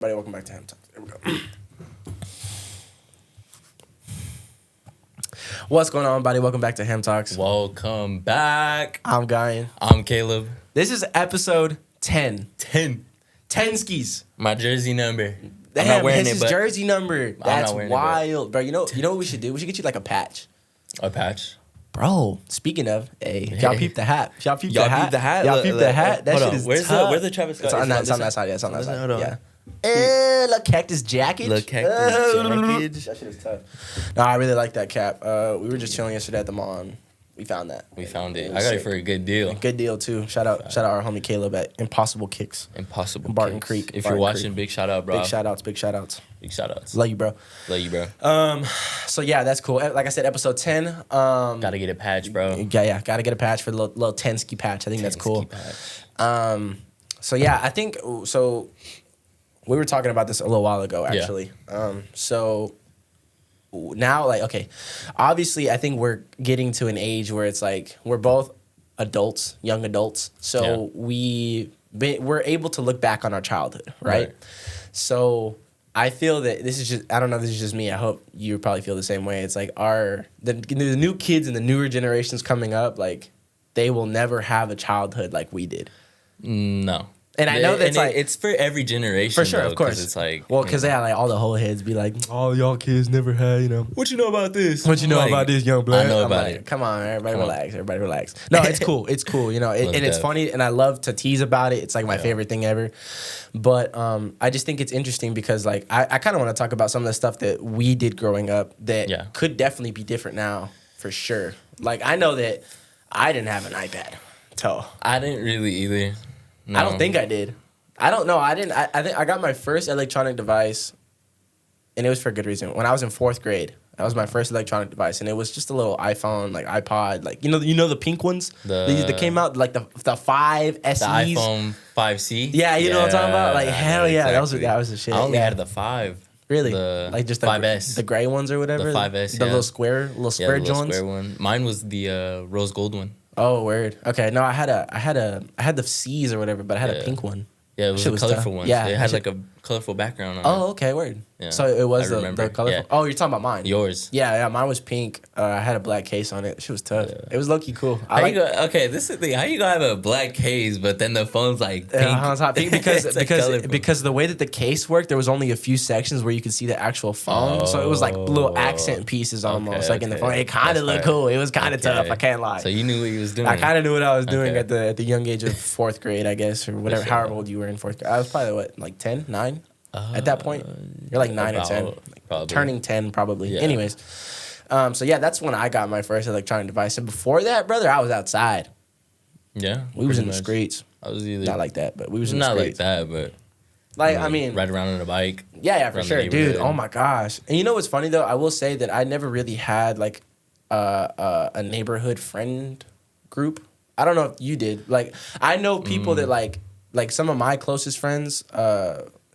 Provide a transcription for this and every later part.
Everybody, welcome back to HEMTalks. Here we go. What's going on, buddy? Welcome back to HEMTalks. Welcome back. I'm Guyan. I'm Caleb. This is episode 10. 10. 10 skis. My jersey number. Damn, I'm not wearing his it, but jersey number. That's not wearing it, wild, bro. You know what we should do? We should get you like a patch. a patch. Bro, speaking of, y'all peep the hat. Y'all peep Y'all the hat. peep the hat? Y'all peep the hat. That Hold shit on. is Where's tough. where's the Travis Scott? It's on Is it that side. Yeah, it's on that side. Hold on. Yeah. Look, cactus jacket. Look, cactus jacket. That shit is tough. No, I really like that cap. We were just chilling yesterday at the mall. And we found that. We found it. It I was got it sick. for a good deal. Good deal too. Shout out our homie Caleb at Impossible Kicks. Impossible. Barton Kicks. Creek. If Barton you're watching, Creek. big shout out, bro. Big shout outs. Big shout outs. Love you, bro. Love you, bro. So yeah, that's cool. Like I said, episode 10. Gotta get a patch, bro. Yeah, gotta get a patch for the little 10 ski patch. I think that's cool. Patch. So yeah, I think so. We were talking about this a little while ago, actually. So now, like, okay, obviously, I think we're getting to an age where it's like we're both adults, young adults. So we're able to look back on our childhood, right? So I feel that this is just, I don't know, this is just me. I hope you probably feel the same way. It's like the new kids and the newer generations coming up, like, they will never have a childhood like we did. No. And I know that's like it's for every generation. for sure, though, of course. 'cause it's like because they have like all the whole heads be like, "Oh, y'all kids never had, what you know about this? What you know Like, about this, young black?" I know I'm about like, it. Come on, everybody relax. Everybody relax. No, it's cool. It's cool. You know, and it's def. funny, and I love to tease about it. It's like my favorite thing ever. But I just think it's interesting because like I kind of want to talk about some of the stuff that we did growing up that could definitely be different now for sure. Like I know that I didn't have an iPad. So I didn't really either. No. I don't think I did. I don't know. I didn't. I think I got my first electronic device, and it was for a good reason. When I was in 4th grade, that was my first electronic device, and it was just a little iPhone, like iPod, like you know the pink ones that came out, like the 5 SEs. The iPhone 5C. Yeah, you know what I'm talking about. Like hell yeah, exactly. that was the shit. I only had the 5. Really? Like just 5S. the gray ones or whatever. The 5S. The little square the Jones. square one. Mine was the rose gold one. Oh, word. Okay, no, I had the C's or whatever, but I had a pink one. Yeah, it was Shit a colorful tough. one. Yeah, It had like a colorful background on it. Oh, okay, word. Yeah, So it was I the remember. colorful. Yeah. Oh, you're talking about mine. Yours. Yeah, mine was pink. I had a black case on it. She was tough. Yeah. It was low-key cool. Okay, this is the thing. How you gonna have a black case, but then the phone's like pink? It's hot pink because It's like because colorful. because the way that the case worked, there was only a few sections where you could see the actual phone. So it was like little accent pieces almost, like in the phone. It kind of looked cool. It was kind of tough. I can't lie. So you knew what you was doing. I kind of knew what I was doing at the young age of 4th grade, I guess, or whatever. sure. However old you were in 4th grade. I was probably like 10, 9 at that point. You're like 9 or 10, probably. turning 10 probably. Yeah. Anyways, so yeah, that's when I got my first electronic device. And before that, brother, I was outside. Yeah, We was in the pretty much. streets. I was either Not like that, but we was in the not like streets. that, but Like I mean, ride around on a bike. yeah, for around the sure, dude. neighborhood. Oh my gosh. And you know what's funny though? I will say that I never really had like a neighborhood friend group. I don't know if you did. Like I know people that like some of my closest friends.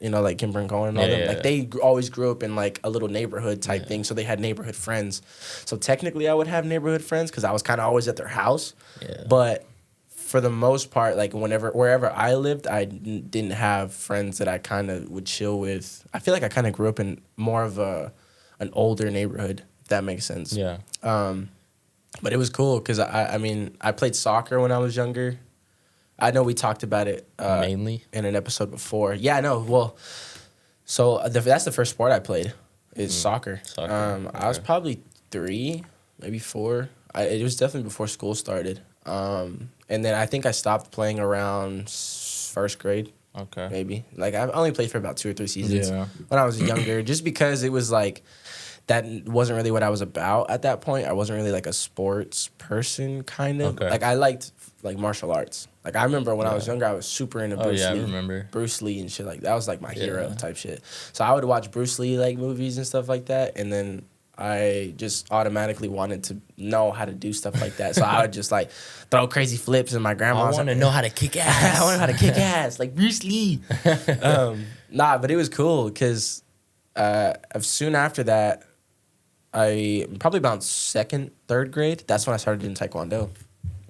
You know, like Kimber and Cohen and all them. Like they always grew up in like a little neighborhood type thing, so they had neighborhood friends. So technically, I would have neighborhood friends because I was kind of always at their house. Yeah. But for the most part, like wherever I lived, I didn't have friends that I kind of would chill with. I feel like I kind of grew up in more of an older neighborhood, if that makes sense. Yeah. But it was cool because I mean I played soccer when I was younger. I know we talked about it Mainly. in an episode before. Yeah, I know. Well, so that's the first sport I played is soccer. I was probably 3, maybe 4. It was definitely before school started. And then I think I stopped playing around 1st grade. Okay. Maybe. Like I only played for about 2 or 3 seasons when I was younger, just because it was like that wasn't really what I was about at that point. I wasn't really like a sports person, kind of. Okay. Like I liked like martial arts. Like I remember when I was younger, I was super into Bruce Lee. I remember. Bruce Lee and shit like that was like my hero type shit. So I would watch Bruce Lee like movies and stuff like that, and then I just automatically wanted to know how to do stuff like that. So I would just like throw crazy flips, and my grandma. I want to know how to kick ass. I want to know how to kick ass like Bruce Lee. Nah, but it was cool because soon after that, I probably about 2nd, 3rd grade. That's when I started doing taekwondo.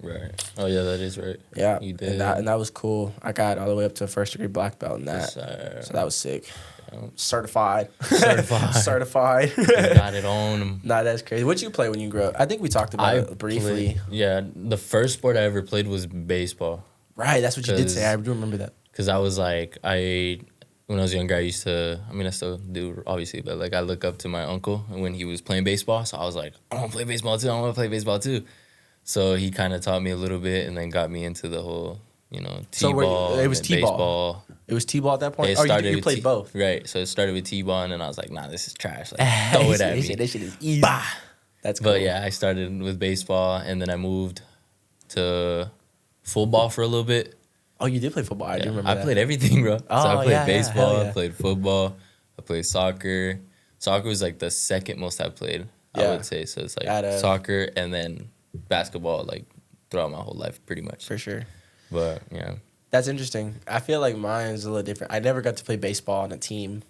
Right. Oh yeah, that is right. Yeah, You did. and that was cool. I got all the way up to first degree black belt in that, Yes, so that was sick. yeah. Certified. Certified. You got it on. Nah, that's crazy. What'd you play when you grew up? I think we talked about it briefly. Yeah, the first sport I ever played was baseball. Right, that's what you did say. I do remember that. Because I was like, when I was younger, I used to, I mean, I still do, obviously, but like I look up to my uncle when he was playing baseball. So I was like, I want to play baseball too. I want to play baseball too. So he kind of taught me a little bit and then got me into the whole, T-ball. It was T-ball. Baseball. It was T-ball at that point? You played both? Right. So it started with T-ball and then I was like, nah, this is trash. Like, throw it at me. This shit is easy. Bah! That's cool. But yeah, I started with baseball and then I moved to football for a little bit. Oh, you did play football. I do remember that. I played everything, bro. Oh, so I played baseball, yeah. I played football, I played soccer. Soccer was like the second most I played, I would say. So it's like soccer and then basketball, like throughout my whole life, pretty much. For sure. But yeah. That's interesting. I feel like mine's a little different. I never got to play baseball on a team.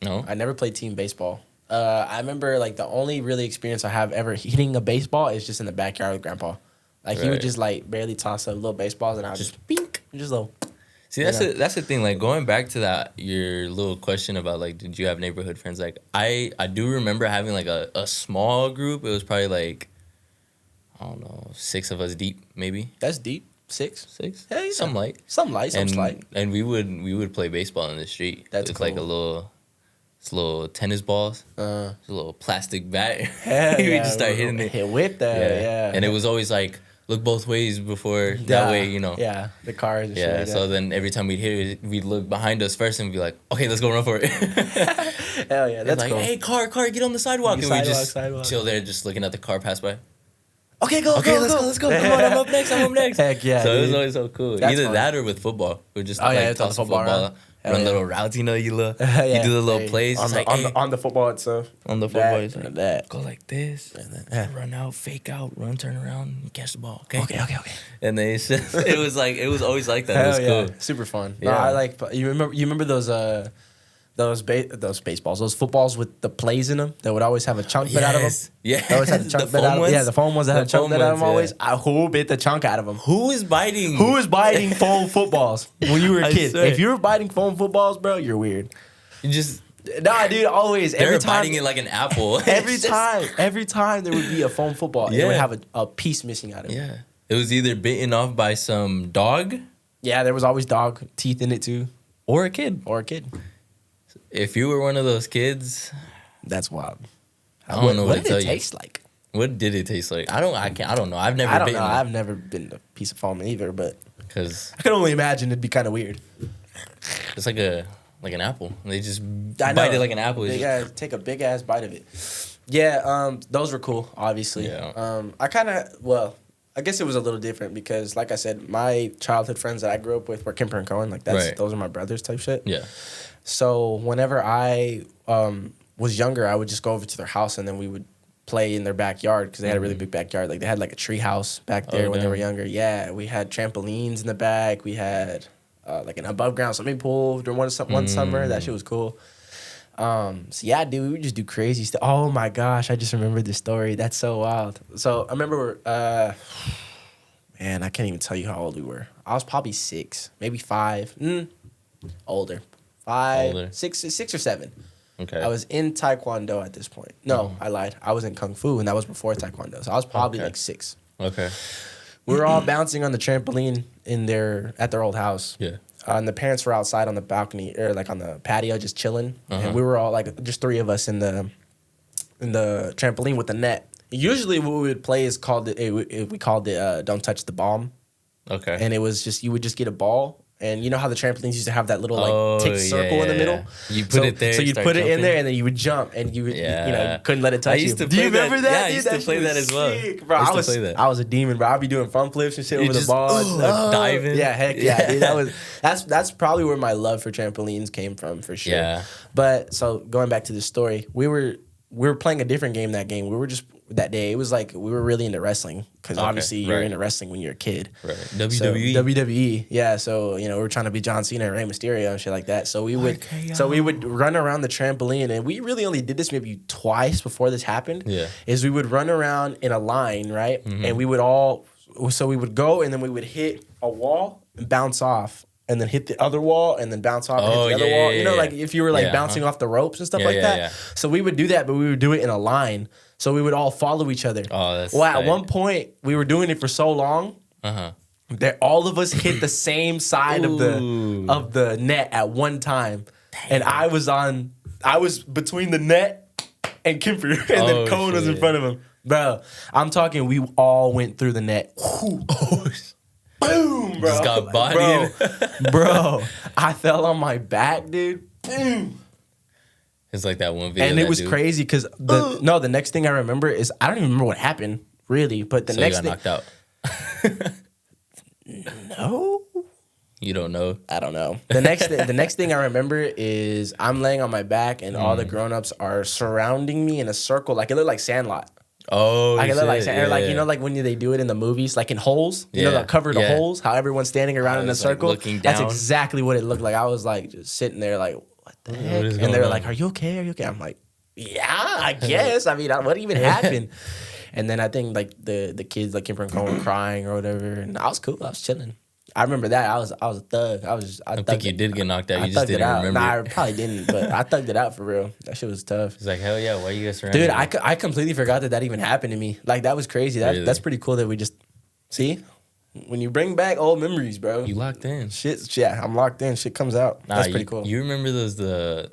No? I never played team baseball. I remember like the only really experience I have ever hitting a baseball is just in the backyard with Grandpa. Like he would just like barely toss up little baseballs and I would just bink, just little. See, that's the thing. Like going back to that, your little question about like, did you have neighborhood friends? Like I do remember having like a small group. It was probably like, I don't know, 6 of us deep, maybe. That's deep. 6? 6? Yeah, some light. Some light, some slight. And we would play baseball in the street. That's it's cool. like it's little tennis balls. It's a little plastic bat. Hell we yeah, just start hitting it. Hit with that, yeah. And it was always like, look both ways before, that way, Yeah, the cars and shit like so that. then every time we'd hit it, we'd look behind us first and be like, okay, let's go run for it. Hell yeah, that's like, cool. hey, car, get on the sidewalk. And we just sidewalk. chill there just looking at the car pass by. Okay, let's go. Come on, I'm up next. Heck yeah, So dude. it was always so cool. That's Either fun. that or with football. We just football toss football, run little routes, you do the little plays. On the football itself. On the football, it's like, that. go like this, and then run out, fake out, run, turn around, and catch the ball. Okay. And then it was always like that. Hell It was cool. Super fun. Yeah. No, I like. You remember those baseballs, those footballs with the plays in them that would always have a chunk bit out of them. Yeah, They always had a chunk bit out of them. Yeah, the foam ones that had a chunk bit out of them always. Who bit the chunk out of them? Who is biting? Who is biting foam footballs when you were a I kid? swear. If you were biting foam footballs, bro, you're weird. You just Nah, dude, always. they're Every time, biting it like an apple. every time there would be a foam football, it would have a piece missing out of it. Yeah, it was either bitten off by some dog Yeah, there was always dog teeth in it too, or a kid. If you were one of those kids, that's wild. I don't know what to did tell it you. taste like? What did it taste like? I don't know. I've never I don't bitten know. it. I've never been a piece of foam either, but Because I can only imagine it'd be kind of weird. it's like an apple. They just I bite know. it like an apple. They gotta take a big ass bite of it. Yeah, those were cool, obviously. Yeah. I guess it was a little different because, like I said, my childhood friends that I grew up with were Kemper and Cohen. Like those are my brothers type shit. Yeah. So whenever I was younger, I would just go over to their house and then we would play in their backyard because they had a really big backyard. Like they had like a tree house back there when they were younger. Yeah, we had trampolines in the back. We had like an above ground swimming pool during one summer. That shit was cool. So yeah, dude, we would just do crazy stuff. Oh my gosh, I just remembered this story. That's so wild. So I remember, man, I can't even tell you how old we were. I was probably 6, maybe 5, older, 5, 6 or 7. Okay. I was in Taekwondo at this point. No, I lied. I was in Kung Fu, and that was before Taekwondo. So I was probably like 6. Okay. We were all bouncing on the trampoline at their old house. Yeah. And the parents were outside on the balcony or like on the patio just chilling. And we were all like just 3 of us in the trampoline with the net. Usually what we would play is we called it Don't Touch the Bomb. Okay. And it was just, you would just get a ball. And you know how the trampolines used to have that little like tick circle in the middle? You put it there. So you'd put it in there and then you would jump and you would, you couldn't let it touch you. used to Do you play remember that. that? Yeah, I dude? used to play that as well. Sick, bro. I used to play that. I was a demon, bro. I'd be doing front flips and shit over the ball. Diving. Yeah, heck yeah, dude. That's probably where my love for trampolines came from for sure. Yeah. But so going back to the story, we were playing a different game that game. We were just that day. It was like we were really into wrestling because obviously you're into wrestling when you're a kid. Right. So, WWE. WWE. Yeah. So we were trying to be John Cena and Rey Mysterio and shit like that. So we would run around the trampoline, and we really only did this maybe twice before this happened. Yeah. Is we would run around in a line, right? And we would all So we would go and then we would hit a wall and bounce off, and then hit the other wall and then bounce off and hit the other wall. You know, like if you were like bouncing off the ropes and stuff like that. Yeah. So we would do that, but we would do it in a line. So we would all follow each other. Oh, that's at one point we were doing it for so long that all of us hit the same side of the net at one time. Damn. And I was between the net and Kemper, and then Cone was in front of him. Bro, I'm talking, we all went through the net. Boom, bro. Just got bodied. Bro, I fell on my back, dude. Boom. It's like that one video. And it was crazy because the next thing I remember is, I don't even remember what happened, really. But the next thing. You got knocked out. No. You don't know? I don't know. The next thing I remember is I'm laying on my back and all the grown-ups are surrounding me in a circle. Like it looked like Sandlot. Oh, like it looked like Sandlot. Like, you know, like when they do it in the movies, like in holes, you know, that cover the holes, how everyone's standing around in a circle. Like looking down. That's exactly what it looked like. I was like just sitting there like, what the heck? And they were like, are you okay? Are you okay? I'm like, yeah, I guess. I mean, what even happened? And then I think like the kids like Kimber and Cone were crying or whatever, and I was cool. I was chilling. I remember that. I was a thug. I think you did get knocked out. You just didn't remember. Nah, I probably didn't, but I thugged it out for real. That shit was tough. It's like, hell yeah, why you guys surrounded? Dude, I completely forgot that even happened to me. Like, that was crazy. Really? That's pretty cool that we just, see? When you bring back old memories, bro. You locked in. Yeah, I'm locked in. Shit comes out. That's pretty cool. You remember those, the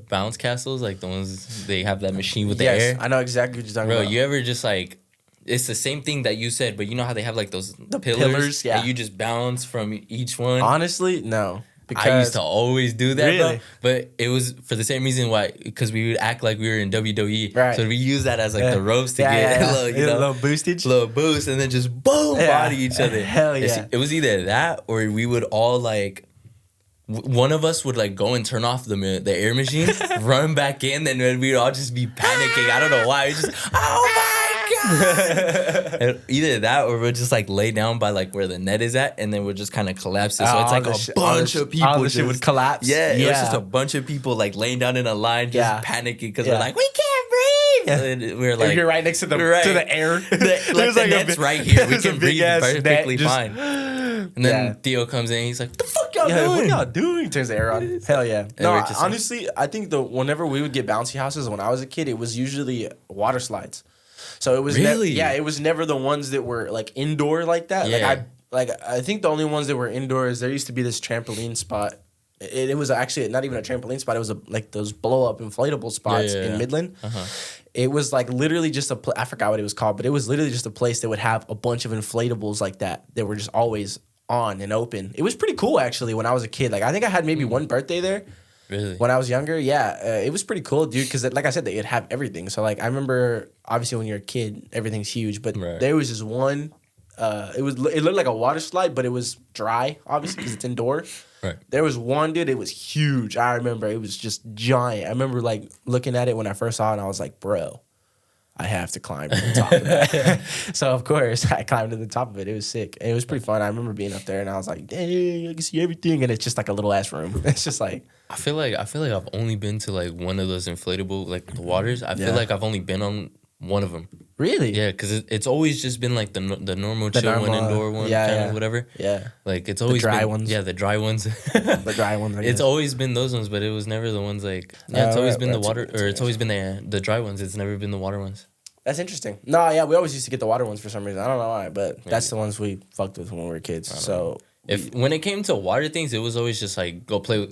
bounce castles? Like the ones, they have that machine with the air? I know exactly what you're talking about. Bro, you ever just like, it's the same thing that you said, but you know how they have like those pillars? Yeah. And you just bounce from each one? Honestly, no. I used to always do that, really? Bro. But it was for the same reason why, because we would act like we were in WWE. Right. So we use that as like the ropes to get a little boostage. Little boost, and then just boom, body each other. Hell yeah. It was either that or we would all like, one of us would like go and turn off the air machine, run back in, then we'd all just be panicking. I don't know why. We just, oh my God. Either that or we'll just like lay down by like where the net is at, and then we'll just kind of collapse it. So it's like a bunch of people. All the shit would collapse. Yeah, it was just a bunch of people like laying down in a line, just panicking because we're like, we can't breathe. And we're like, you're right next to the air. Like the net's right here. We can breathe perfectly fine. And then Theo comes in, he's like, what the fuck y'all doing? What y'all doing? Turns the air on. Hell yeah. No, honestly, I think whenever we would get bouncy houses when I was a kid, it was usually water slides. So it was really? It was never the ones that were like indoor like that. Yeah. I think the only ones that were indoors, there used to be this trampoline spot. It was actually not even a trampoline spot. It was like those blow up inflatable spots in Midland. It was like literally just I forgot what it was called, but it was literally just a place that would have a bunch of inflatables like that were just always on and open. It was pretty cool actually when I was a kid. Like I think I had maybe one birthday there. Really? When I was younger, it was pretty cool, dude. Because like I said, they'd have everything. So like I remember, obviously when you're a kid, everything's huge. But there was this one. It looked like a water slide, but it was dry, obviously because it's indoor. Right. There was one, dude. It was huge. I remember it was just giant. I remember like looking at it when I first saw it, and I was like, bro, I have to climb to the top of that. So of course I climbed to the top of it. It was sick. It was pretty fun. I remember being up there and I was like, dang, I can see everything. And it's just like a little ass room. It's just like, I feel like I've only been to like one of those inflatable like the waters. I feel like I've only been on one of them. Really? Yeah, because it's always just been like the normal chill one, indoor one, kind of whatever. Yeah. Like it's always the dry been, ones. Yeah, the dry ones. The dry ones. It's always been those ones, but it was never the ones like it's always been the water, or it's always been the dry ones. It's never been the water ones. That's interesting. No, yeah, we always used to get the water ones for some reason. I don't know why, but that's the ones we fucked with when we were kids. So when it came to water things, it was always just like go play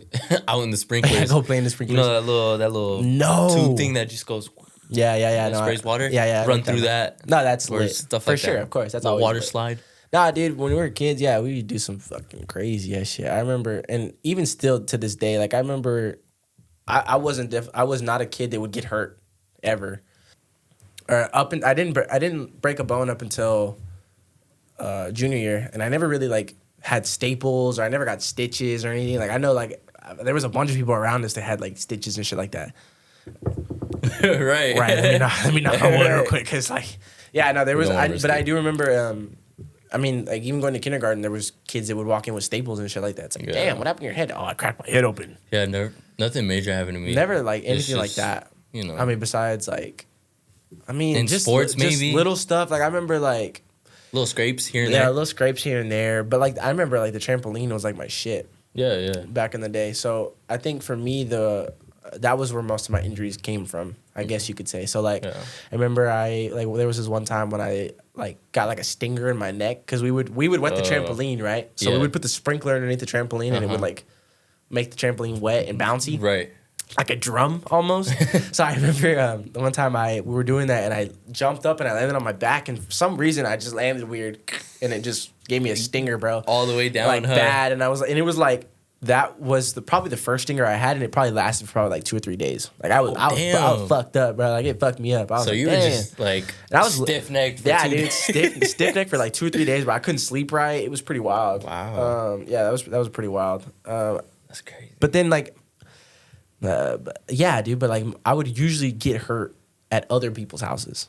out in the sprinklers. Go play in the sprinklers. You know that little tube thing that just goes. Yeah. Sprays water. Yeah. Run through that. No, that's or lit. Stuff for like sure. That. Of course, that's the always water lit. slide. Nah, dude, when we were kids, we would do some fucking crazy ass shit. I remember, and even still to this day, like I remember, I was not a kid that would get hurt ever. I didn't break a bone up until junior year, and I never really like had staples, or I never got stitches or anything. Like I know like there was a bunch of people around us that had like stitches and shit like that. Right. Let me knock on wood real quick, cause like there was. But I do remember. I mean, like even going to kindergarten, there was kids that would walk in with staples and shit like that. It's like, damn, what happened to your head? Oh, I cracked my head open. Yeah, nothing major happened to me. Never like anything like that. You know. I mean, besides like. I mean, in just sports, just maybe little stuff. Like I remember, like Little scrapes here and Yeah, there. little scrapes here and there. But like I remember like the trampoline was like my shit. Yeah. Back in the day. So I think for me that was where most of my injuries came from, I guess you could say. So like I remember there was this one time when I like got like a stinger in my neck because we would wet the trampoline, right? So we would put the sprinkler underneath the trampoline and it would like make the trampoline wet and bouncy. Right. Like a drum almost. So I remember one time we were doing that and I jumped up and I landed on my back and for some reason I just landed weird and it just gave me a stinger, bro. All the way down, like bad. And it was like that was probably the first stinger I had and it probably lasted for probably like 2 or 3 days. Like I was fucked up, bro. Like it fucked me up. I was you were just like stiff necked. Yeah, dude, stiff necked for like 2 or 3 days, but I couldn't sleep right. It was pretty wild. Wow. Yeah, that was pretty wild. That's crazy. But then like. Yeah, dude, but like I would usually get hurt at other people's houses.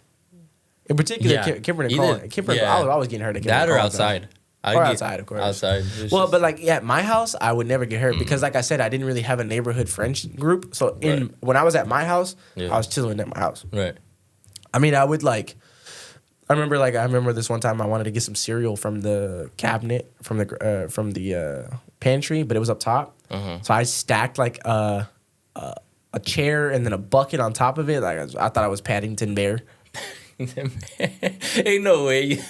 In particular, Kimber and Colin. I was always getting hurt at Kimber that or outside. Outside, of course. Outside. Well, but like at my house, I would never get hurt because, like I said, I didn't really have a neighborhood friends group. So when I was at my house, I was chilling at my house. Right. I mean, I would like. I remember this one time I wanted to get some cereal from the cabinet from the pantry, but it was up top. So I stacked like a chair and then a bucket on top of it. Like I thought I was Paddington Bear. Ain't no way.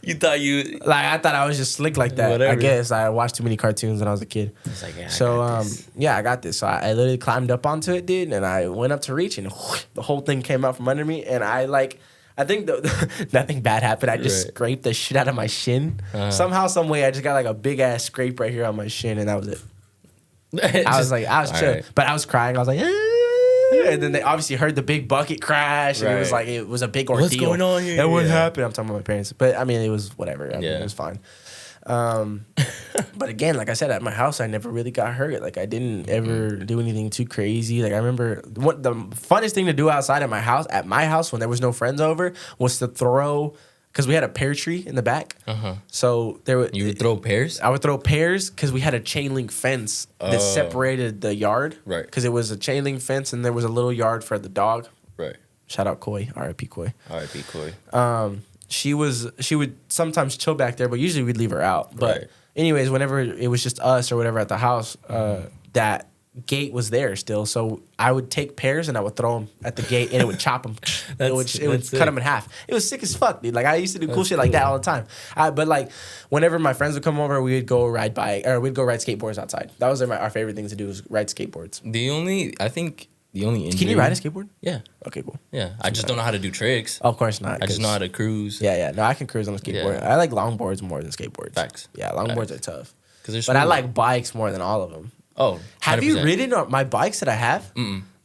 You thought you I thought I was just slick like that. Whatever. I guess I watched too many cartoons when I was a kid. It's like, I got this. So I literally climbed up onto it, dude, and I went up to reach, and the whole thing came out from under me, and I think nothing bad happened. I just scraped the shit out of my shin. Somehow, some way, I just got like a big ass scrape right here on my shin, and that was it. I was chill, right. But I was crying. I was like, and then they obviously heard the big bucket crash, and it was a big ordeal. What's going on here? And what happened? I'm talking about my parents, but I mean, it was whatever. I mean, it was fine. But again, like I said, at my house, I never really got hurt. Like I didn't ever do anything too crazy. Like I remember what the funnest thing to do outside at my house when there was no friends over was to throw. Because we had a pear tree in the back. So you would throw pears? I would throw pears because we had a chain link fence that separated the yard. Right. Because it was a chain link fence and there was a little yard for the dog. Right. Shout out Koi, R.I.P. Koi. R.I.P. Koi. She would sometimes chill back there, but usually we'd leave her out. But anyways, whenever it was just us or whatever at the house, that gate was there still, so I would take pears and I would throw them at the gate and it would chop them. It would cut them in half. It was sick as fuck, dude. Like I used to do cool shit like that all the time. But like whenever my friends would come over, we'd go ride skateboards outside. That was our favorite thing to do was ride skateboards. The only injury. Can you ride a skateboard? Yeah. Okay, cool. Yeah, I just don't know how to do tricks. Of course not. I just know how to cruise. Yeah. No, I can cruise on a skateboard. I like longboards more than skateboards. Facts. Yeah, longboards are tough. But I like bikes more than all of them. Oh, 100%. Have you ridden on my bikes that I have?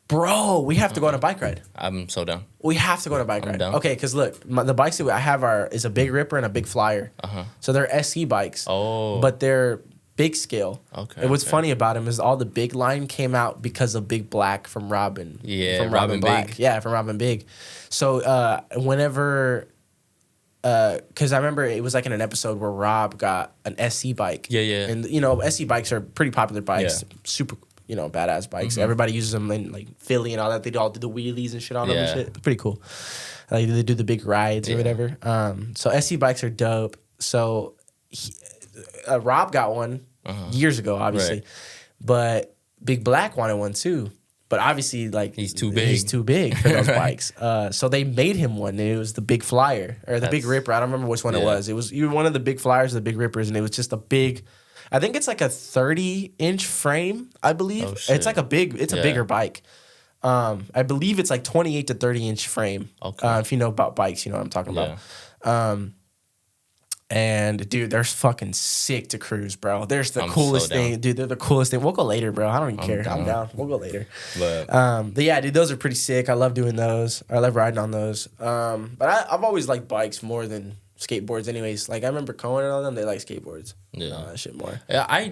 Bro, we have to go on a bike ride. I'm so down. We have to go on a bike ride. Down. Okay, because look, the bikes that I have is a Big Ripper and a Big Flyer. So they're SE bikes. But they're big scale. Okay. And what's funny about them is all the big line came out because of Big Black from Robin. Yeah, from Robin Black. Big. Yeah, from Robin Big. So whenever... because I remember it was like in an episode where Rob got an SC bike. Yeah. And, SC bikes are pretty popular bikes. Yeah. Super, badass bikes. Everybody uses them in, like, Philly and all that. They all do the wheelies and shit on them and shit. It's pretty cool. Like, they do the big rides or whatever. So SC bikes are dope. So Rob got one years ago, obviously. Right. But Big Black wanted one, too. But obviously, like... He's too big. He's too big for those bikes. So they made him one, and it was the Big Flyer. Or the Big Ripper. I don't remember which one it was. It was either one of the Big Flyers or the Big Rippers, and it was just a big... I think it's like a 30-inch frame, I believe. Oh, shit. It's like a bigger bike. I believe it's like 28 to 30-inch frame. Okay. If you know about bikes, you know what I'm talking about. And dude, they're fucking sick to cruise, bro. There's the coolest thing, dude. They're the coolest thing. We'll go later, bro. I don't even care. I'm down. We'll go later. But yeah, dude, those are pretty sick. I love doing those. I love riding on those. But I've always liked bikes more than skateboards, anyways. Like I remember Cohen and all them. They like skateboards. Yeah, that shit more. Yeah,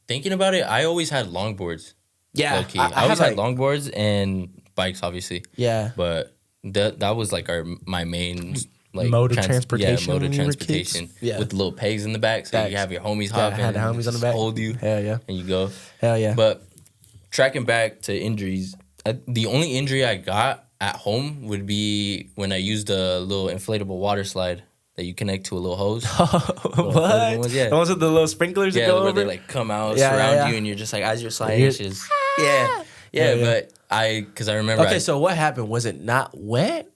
thinking about it, I always had longboards. Yeah, I always had longboards and bikes, obviously. Yeah, but that was like my main. Like mode of transportation. Yeah, mode of transportation. Yeah. With the little pegs in the back, so you have your homies hop in. Had the homies on the back. Hold you. Hell yeah. And you go. Hell yeah. But tracking back to injuries, the only injury I got at home would be when I used a little inflatable water slide that you connect to a little hose. What? Ones, yeah. The ones with the little sprinklers that go where over? they like come out, surround you, and you're just like, as you're sliding, it's just, Yeah. But because I remember. Okay, so what happened? Was it not wet?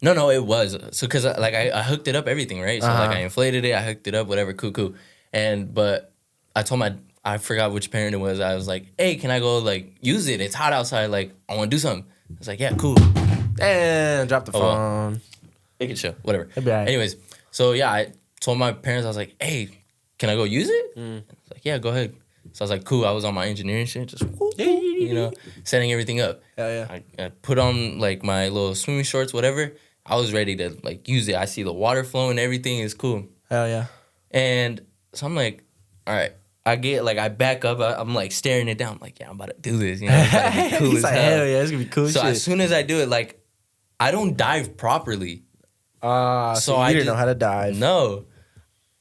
No, it was. So, because like I hooked it up, everything, right? So, like I inflated it, I hooked it up, whatever, cool. But I told I forgot which parent it was. I was like, hey, can I go, like, use it? It's hot outside. Like, I want to do something. I was like, yeah, cool. And drop the phone. Well, it can show, whatever. It'll be all right. Anyways, so, yeah, I told my parents, I was like, hey, can I go use it? I was like, yeah, go ahead. So I was like, cool. I was on my engineering shit, just, setting everything up. Hell yeah. I put on, like, my little swimming shorts, whatever. I was ready to, like, use it. I see the water flowing, everything is cool. Hell yeah. And so I'm like, all right. I back up. I'm, like, staring it down. I'm like, yeah, I'm about to do this. It's about to be cool He's as like, hell yeah, it's going to be cool So shit. as soon as I do it, like, I don't dive properly. So you didn't know how to dive. No.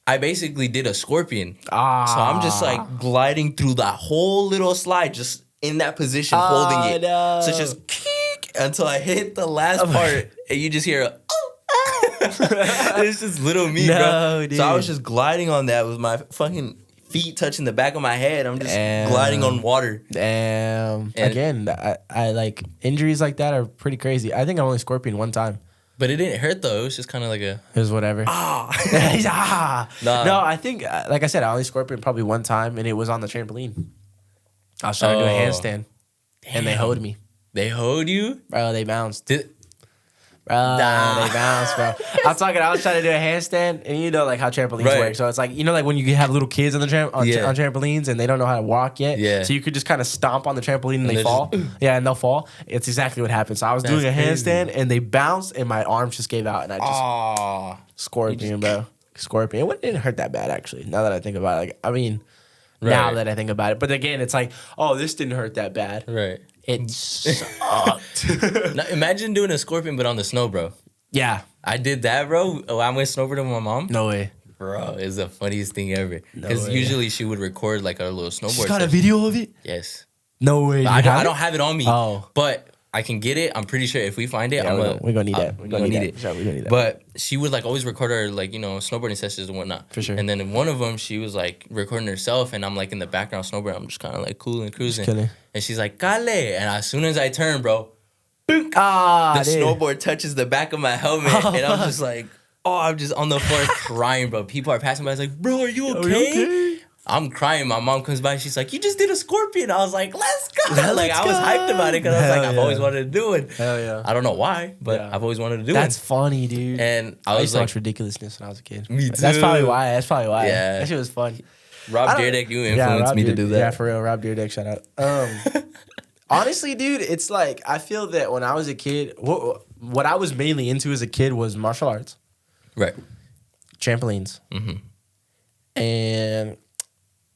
I basically did a scorpion. So I'm just, like, gliding through that whole little slide, just in that position, holding it. No. So it's just kick until I hit the last part, and you just hear a, it's just little me, bro. Dude. So I was just gliding on that with my fucking feet touching the back of my head. I'm just gliding on water. Damn. And again, I like injuries like that are pretty crazy. I think I only scorpioned one time. But it didn't hurt though. It was just kind of like a. It was whatever. Nah. No, I think, like I said, I only scorpioned probably one time, and it was on the trampoline. I was trying to do a handstand, and they hoed me. They hoed you? Bro, they bounced. Did, Bro, they bounced, bro. I was trying to do a handstand, and you know like how trampolines work. So it's like, you know, like when you have little kids on the on trampolines and they don't know how to walk yet. Yeah. So you could just kind of stomp on the trampoline and they fall. And they'll fall. It's exactly what happened. So I was doing a handstand and they bounced and my arms just gave out and I just scorpion, bro. Scorpion. It didn't hurt that bad actually. Now that I think about it, like, I mean, now that I think about it. But again, it's like, oh, this didn't hurt that bad. Right. It sucked. Now, imagine doing a scorpion, but on the snow, bro. Yeah. I did that, bro. I went snowboarding with my mom. No way. Bro, it's the funniest thing ever. Because usually she would record like a little snowboard. She's got a video of it? Yes. No way. I don't have it on me. Oh. But I can get it. I'm pretty sure if we find it, we're gonna need that. We're gonna need it. Sure, we're gonna need that. But she would like always record her like, snowboarding sessions and whatnot. For sure. And then in one of them, she was like recording herself, and I'm like in the background snowboarding. I'm just kind of like cool and cruising. And she's like, "Kale," and as soon as I turn, bro, the snowboard touches the back of my helmet, and I'm just like, I'm just on the floor crying, bro. People are passing by. I was like, "Bro, are you okay?" I'm crying. My mom comes by. She's like, "You just did a scorpion." I was like, "Let's go!" I was hyped about it because I was like, I've always wanted to do it. Hell yeah. I don't know why, but I've always wanted to do it. That's funny, dude. And I used to like, watch Ridiculousness when I was a kid. Me too. That's probably why. Yeah. That shit was fun. Rob Dyrdek, you influenced me to do that. Yeah, for real. Rob Dyrdek, shout out. Honestly, dude, it's like, I feel that when I was a kid, what I was mainly into as a kid was martial arts. Right. Trampolines. Mm-hmm. And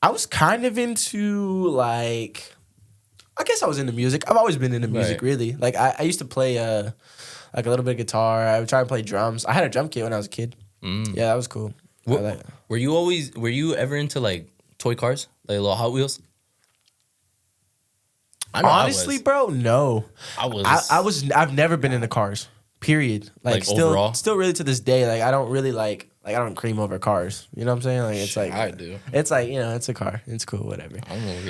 I was kind of into, like, I guess I was into music. I've always been into music, really. Like, I used to play, like, a little bit of guitar. I would try and play drums. I had a drum kit when I was a kid. Yeah, that was cool. Were you ever into, like, toy cars? Like, little Hot Wheels? Honestly, bro, no. I've never been into cars. Period. Like still overall? Still really to this day, like I don't really like I don't cream over cars. You know what I'm saying? Like it's like I do. It's like, it's a car. It's cool, whatever.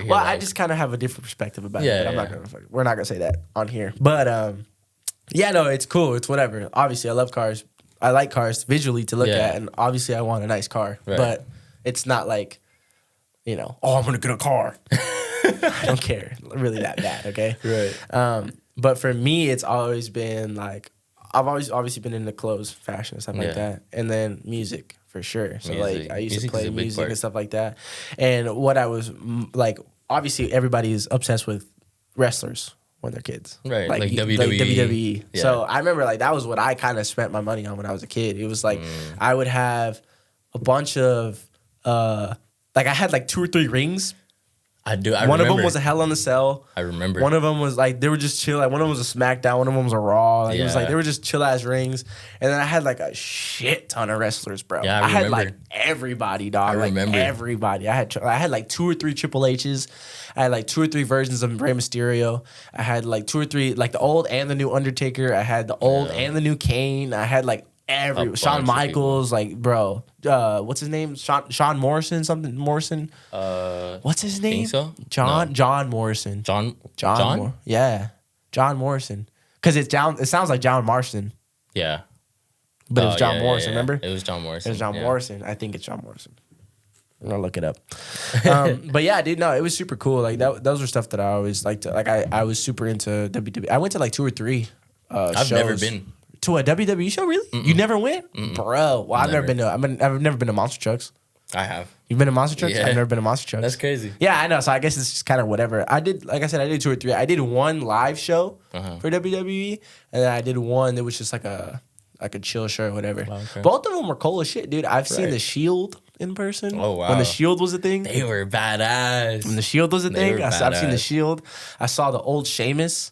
Well, I just kind of have a different perspective about it. But we're not gonna say that on here. But yeah, no, it's cool. It's whatever. Obviously, I love cars. I like cars visually to look at, and obviously, I want a nice car. Right. But it's not like, I'm gonna get a car. I don't care really that bad. Okay. Right. But for me, it's always been like, I've always obviously been into clothes, fashion, and stuff like that. And then music, for sure. So, like, I used to play music and stuff like that. And what I was, like, obviously, everybody's obsessed with wrestlers when they're kids. Right, like WWE. Like WWE. Yeah. So, I remember, like, that was what I kind of spent my money on when I was a kid. It was, like, I would have a bunch of, like, I had, like, 2 or 3 rings. I do. I One remember. of them was a Hell in a Cell. I remember. One of them was like they were just chill. Like one of them was a SmackDown. One of them was a Raw. Like, it was like Yeah. they were just chill ass rings. And then I had like a shit ton of wrestlers, bro. Yeah, I had remember. like everybody, dog. I like remember. everybody. I had like 2 or 3 Triple H's. I had like 2 or 3 versions of Rey Mysterio. I had like 2 or 3 like the old and the new Undertaker. I had the old and the new Kane. I had like Shawn Michaels, like bro, what's his name? Sean Morrison, something Morrison. What's his name? Think so? John Morrison. John. Yeah, John Morrison. Because it sounds like John Marston, Yeah. but it was John Morrison. Yeah. Remember? It was John Morrison. It was John yeah. Morrison. I think it's John Morrison. I'm gonna look it up. But yeah, dude, no, it was super cool. Like those were stuff that I always liked. Like I was super into WWE. I went to like 2 or 3. I've shows. never been. To a WWE show, really? You never went, bro? Well, I've never been to. I've never been to Monster Trucks. I have. You've been to Monster Trucks? Yeah. I've never been to Monster Trucks. That's crazy. Yeah, I know. So I guess it's just kind of whatever. I did, like I said, I did 2 or 3. I did 1 live show for WWE, and then I did 1 that was just like a chill show or whatever. Wow, okay. Both of them were cool as shit, dude. I've seen the Shield in person. Oh, wow. When the Shield was a thing. They were badass. When the Shield was a They thing, were I've seen the badass. Shield. I saw the old Sheamus.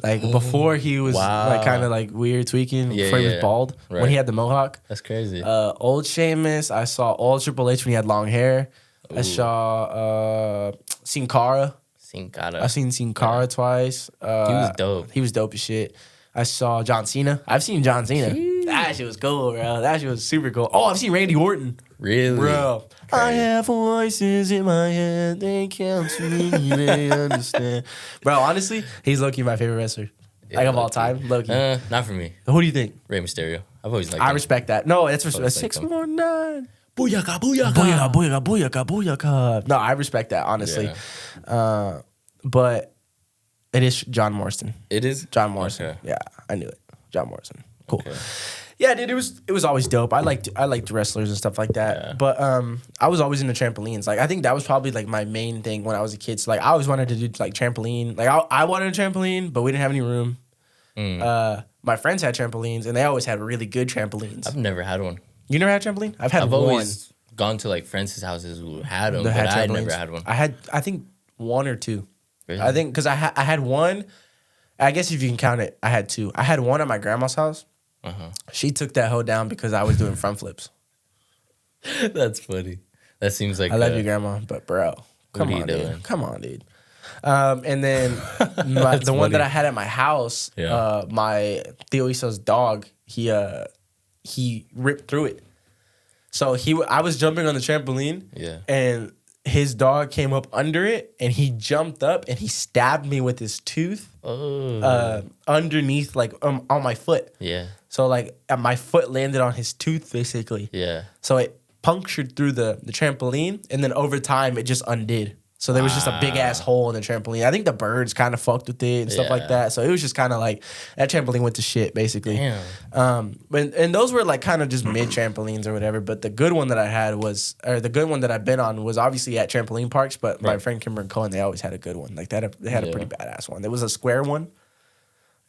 Like before he was Wow. like kind of like weird tweaking before he was bald when Right. he had the mohawk. That's crazy. Old Sheamus. I saw old Triple H when he had long hair. I saw Sin Cara. Sin Cara. I've seen Sin Cara twice. He was dope. He was dope as shit. I saw John Cena. I've seen John Cena. That shit was cool, bro. That shit was super cool. Oh, I've seen Randy Orton. Really? Bro. I have voices in my head. They count to me. They understand. Bro, honestly, he's low-key my favorite wrestler. Like of all time. Low-key. Not for me. Who do you think? Rey Mysterio. I've always liked I him. respect that. No, that's Always liked 619. Booyaka, booyaka. Booyaka, booyaka, booyaka, booyaka. No, I respect that, honestly. Yeah. But it is John Morrison. It is? John Morrison. Okay. Yeah, I knew it. John Morrison. Cool. Okay. Yeah, dude, it was always dope. I liked wrestlers and stuff like that. Yeah. But I was always into trampolines. Like I think that was probably like my main thing when I was a kid. So like I always wanted to do like trampoline. Like I wanted a trampoline, but we didn't have any room. My friends had trampolines, and they always had really good trampolines. I've never had one. You never had a trampoline? I've I've one. always gone to like friends' houses who had them, that but had I trampolines. never had one. I think 1 or 2. Really? I think because I had one. I guess if you can count it, I had 2. I had one at my grandma's house. She took that hoe down because I was doing front flips. That's funny. That seems like I love you, grandma, but bro, come are you on, doing? dude. Come on, dude. And then the one funny. that I had at my house, Yeah. my Theo Iso's dog, he ripped through it. So I was jumping on the trampoline, Yeah. and his dog came up under it, and he jumped up and he stabbed me with his tooth underneath, like on my foot. Yeah. So like my foot landed on his tooth basically. Yeah. So it punctured through the trampoline, and then over time it just undid. So there was just a big ass hole in the trampoline. I think the birds kind of fucked with it and stuff like Yeah. that. So it was just kind of like that trampoline went to shit basically. Damn. And those were like kind of just mid trampolines or whatever. But the good one that I had the good one that I've been on was obviously at trampoline parks. But my friend Kimber and Cohen, they always had a good one. Like they had a pretty badass one. There was a square one.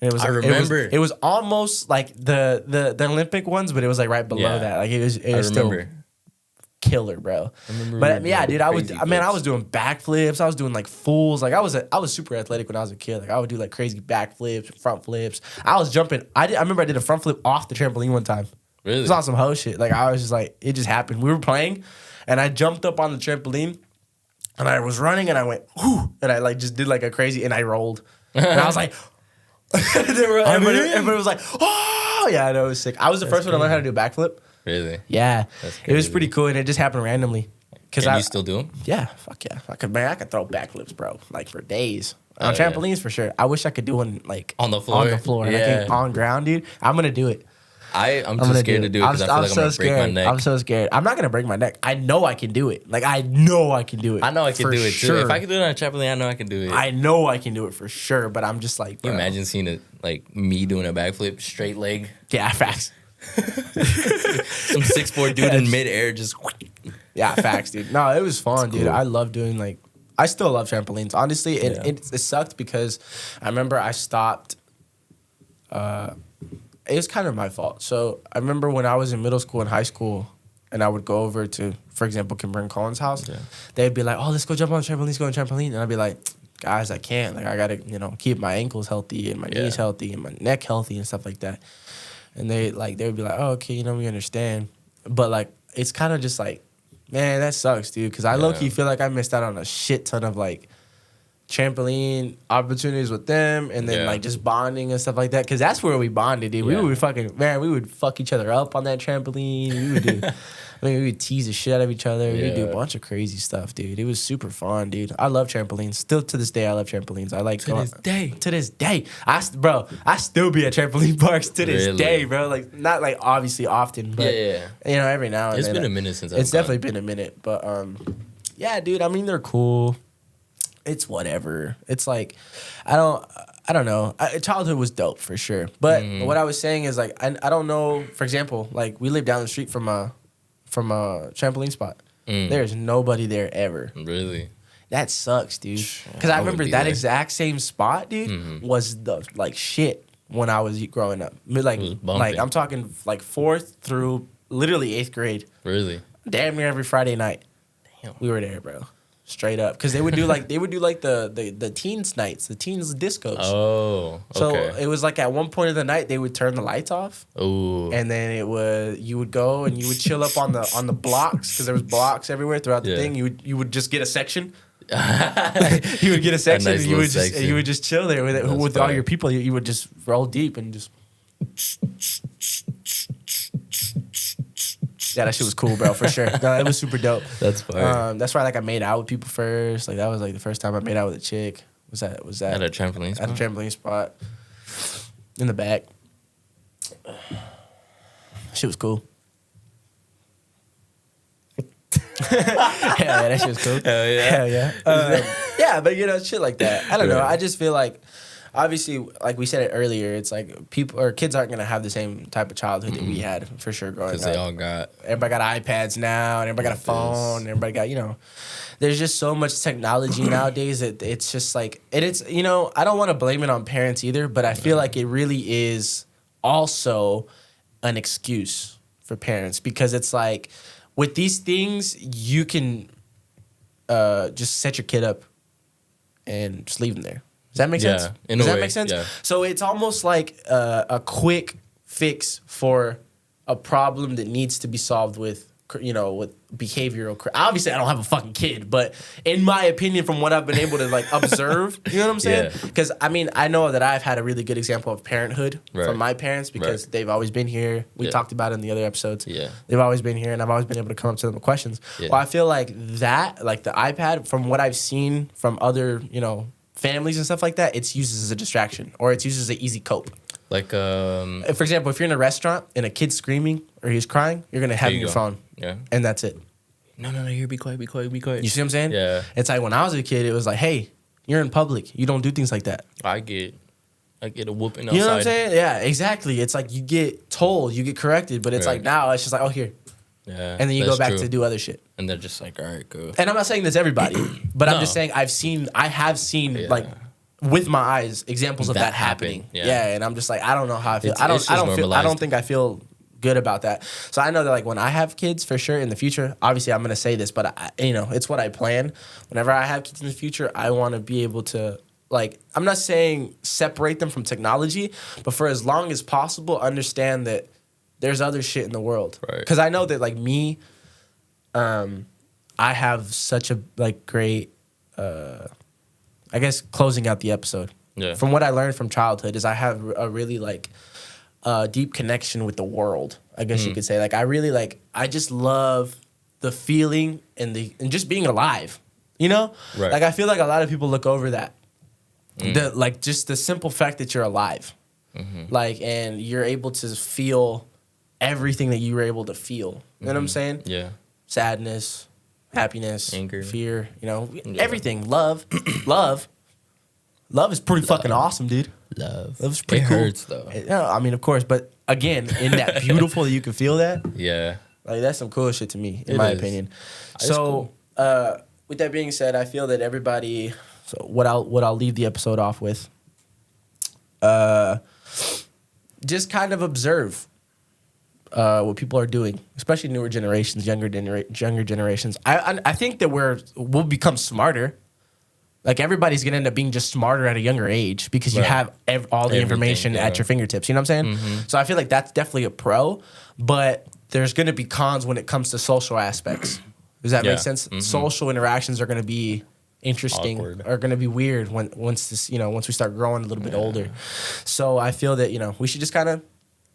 And it was I remember. It was almost like the Olympic ones, but it was like right below Yeah. that. Like it was I still remember. killer, bro. remember But you yeah, doing dude, I crazy was doing backflips. I was doing like fools. Like I was super athletic when I was a kid. Like I would do like crazy backflips, front flips. I was jumping. I remember I did a front flip off the trampoline one time. Really? It was on some hoe shit. Like I was just like, it just happened. We were playing, and I jumped up on the trampoline, and I was running, and I went, whoo, and I like just did like a crazy, and I rolled, and I was like, everybody was like, oh yeah, I know, it was sick. I was the first one to learn how to do a backflip. Really? Yeah, That's it was crazy. pretty cool, and it just happened randomly. Can you still do them? Yeah, fuck yeah, I could throw backflips, bro, like for days. On Oh, yeah. trampolines for sure. I wish I could do one like On the floor? On the floor, Yeah. I think on ground, dude. I'm gonna do it. I'm too scared to do it because I feel like I'm going to break my neck. I'm so scared. I'm not gonna break my neck. I know I can do it. Like I know I can do it. I know I can for do it sure. too. If I can do it on a trampoline, I know I can do it. I know I can do it for sure. But I'm just like, Can you bro. imagine seeing it like me doing a backflip, straight leg, Yeah, facts. some 6'4" dude in midair just. Yeah, facts, dude. No, it was fun, dude. cool. I love doing like. I still love trampolines. Honestly, it sucked because I remember I stopped. It was kind of my fault. So I remember when I was in middle school and high school, and I would go over to, for example, Kimber and Colin's house, Yeah. they'd be like, oh, let's go jump on the trampoline, let's go on the trampoline. And I'd be like, guys, I can't. Like, I got to, keep my ankles healthy and my knees healthy and my neck healthy and stuff like that. And they would be like, oh, okay, we understand. But, like, it's kind of just like, man, that sucks, dude. Because I low-key feel like I missed out on a shit ton of, like, trampoline opportunities with them, and then like just bonding and stuff like that, because that's where we bonded, dude. We would we would fuck each other up on that trampoline. We would do we would tease the shit out of each other. We would do a bunch of crazy stuff, dude. It was super fun, dude. I love trampolines. Still to this day, I love trampolines. I like to this day. I still be at trampoline parks to this day, bro. Like, not like obviously often, but every now and then. It's been a minute since it's definitely been a minute, but yeah, dude. I mean, they're cool. It's whatever. It's like, I don't know. Childhood was dope for sure. But what I was saying is, like, I don't know. For example, like, we live down the street from a trampoline spot. There's nobody there ever. Really? That sucks, dude. Because I remember that exact same spot, dude, was the like shit when I was growing up. Like I'm talking like 4th through literally 8th grade. Really? Damn near every Friday night. Damn. We were there, bro. Straight up, because they would do like the teens nights, the teens discos. Oh, okay. So it was like at one point of the night they would turn the lights off. Ooh. And then you would go and you would chill up on the blocks, because there was blocks everywhere throughout the thing. You would just get a section. You would get a section, and you would just chill there with all your people. You would just roll deep and just. Yeah, that shit was cool, bro, for sure. No, it was super dope. That's fire. That's why, like, I made out with people first. Like, that was like the first time I made out with a chick. Was that at a trampoline spot? At a trampoline spot in the back. Shit was cool. Yeah, that shit was cool. Hell yeah. Hell yeah. Yeah, but shit like that. I don't know. I just feel like, obviously, like we said it earlier, it's like people or kids aren't gonna have the same type of childhood that we had for sure growing up. Because everybody got iPads now, and everybody got a phone, and everybody got There's just so much technology nowadays that it's just like, and it's I don't want to blame it on parents either, but I feel like it really is also an excuse for parents, because it's like with these things you can just set your kid up and just leave them there. Does that make sense? Does that make sense? Yeah. So it's almost like a quick fix for a problem that needs to be solved with, with behavioral. Obviously, I don't have a fucking kid, but in my opinion, from what I've been able to like observe, you know what I'm saying? Because I mean, I know that I've had a really good example of parenthood from my parents, because they've always been here. We talked about it in the other episodes. Yeah, they've always been here, and I've always been able to come up to them with questions. Yeah. Well, I feel like that, like the iPad, from what I've seen from other, families and stuff like that, it's used as a distraction, or it's used as an easy cope. Like, for example, if you're in a restaurant and a kid's screaming or he's crying, you're gonna have your phone, and that's it. No, here, be quiet. You see what I'm saying? Yeah. It's like when I was a kid, it was like, hey, you're in public, you don't do things like that. I get a whooping outside. You know what I'm saying? Yeah, exactly. It's like you get told, you get corrected, but it's like now it's just like, oh, here. Yeah, and then you go back to do other shit. And they're just like, all right, go. And I'm not saying that's everybody, but I'm just saying I have seen like with my eyes examples of that happening. Yeah, and I'm just like, I don't know how I feel. I don't think I feel good about that. So I know that like when I have kids, for sure in the future, obviously I'm gonna say this, but it's what I plan. Whenever I have kids in the future, I want to be able to, like, I'm not saying separate them from technology, but for as long as possible, understand that there's other shit in the world. Right. Because I know that, like, me, I have such a, like, great, I guess, closing out the episode. Yeah. From what I learned from childhood is I have a really, like, deep connection with the world, I guess you could say. Like, I really, like, I just love the feeling and just being alive, Right. Like, I feel like a lot of people look over that. Like, just the simple fact that you're alive. Mm-hmm. Like, and you're able to feel everything that you were able to feel. You know what I'm saying? Yeah. Sadness, happiness, anger, fear, everything. Love. Love is pretty fucking awesome, dude. Love's pretty cool. It hurts, though. I mean, of course, but again, in that beautiful that you can feel that. Yeah. Like, that's some cool shit to me, in my opinion. So, cool. With that being said, I feel that everybody, so what I'll leave the episode off with, just kind of observe what people are doing, especially newer generations, younger generations. I think that we'll become smarter. Like everybody's gonna end up being just smarter at a younger age because you have all the information at your fingertips. You know what I'm saying? So I feel like that's definitely a pro, but there's gonna be cons when it comes to social aspects. Does that make sense? Social interactions are gonna be interesting, are gonna be weird once we start growing a little bit older. So I feel that we should just kind of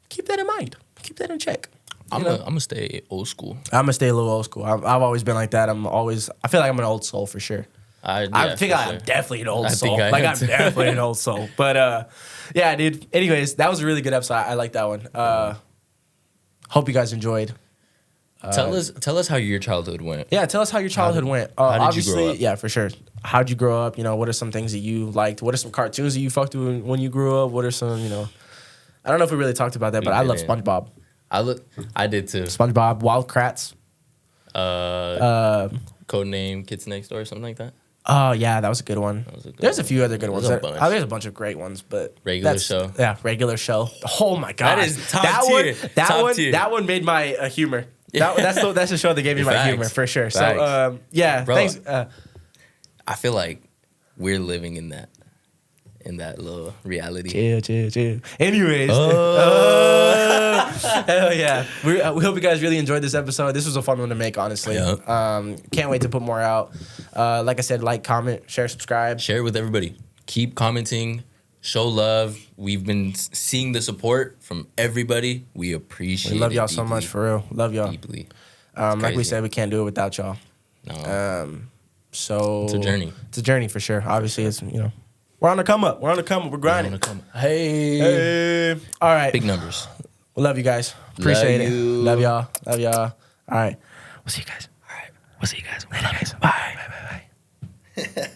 keep that in mind, keep that in check. I'm gonna stay old school. I'm gonna stay a little old school. I've always been like that. I feel like I'm an old soul for sure. I think I'm definitely an old soul. I'm definitely an old soul. But yeah, dude. Anyways, that was a really good episode. I like that one. Hope you guys enjoyed. Tell us how your childhood went. Yeah, tell us how your childhood went. How did you grow up? Yeah, for sure. How'd you grow up? What are some things that you liked? What are some cartoons that you fucked with when you grew up? What are some, I don't know if we really talked about that, but I love SpongeBob. I did too. SpongeBob, Wild Kratts. Codename Kids Next Door or something like that. Oh, yeah, that was a good one. There's a few other good ones. There's a bunch of great ones, but Regular Show. Yeah, Regular Show. Oh my god, that is top tier. That one made my humor. That's the show that gave me my humor for sure. Facts. So yeah, bro, thanks. I feel like we're living in that little reality. Chill. Anyways, hell yeah. We hope you guys really enjoyed this episode. This was a fun one to make, honestly. Yep. Can't wait to put more out. Like I said, like, comment, share, subscribe. Share it with everybody. Keep commenting. Show love. We've been seeing the support from everybody. We appreciate it. We love y'all so much, for real. Love y'all. Deeply. Like we said, we can't do it without y'all. No. So it's a journey. It's a journey for sure. Obviously, it's, we're on the come up. We're grinding. Hey. All right. Big numbers. We love you guys. Appreciate it. Love y'all. All right. We'll see you guys. All right. We'll see you guys. Later, guys. Bye. Bye.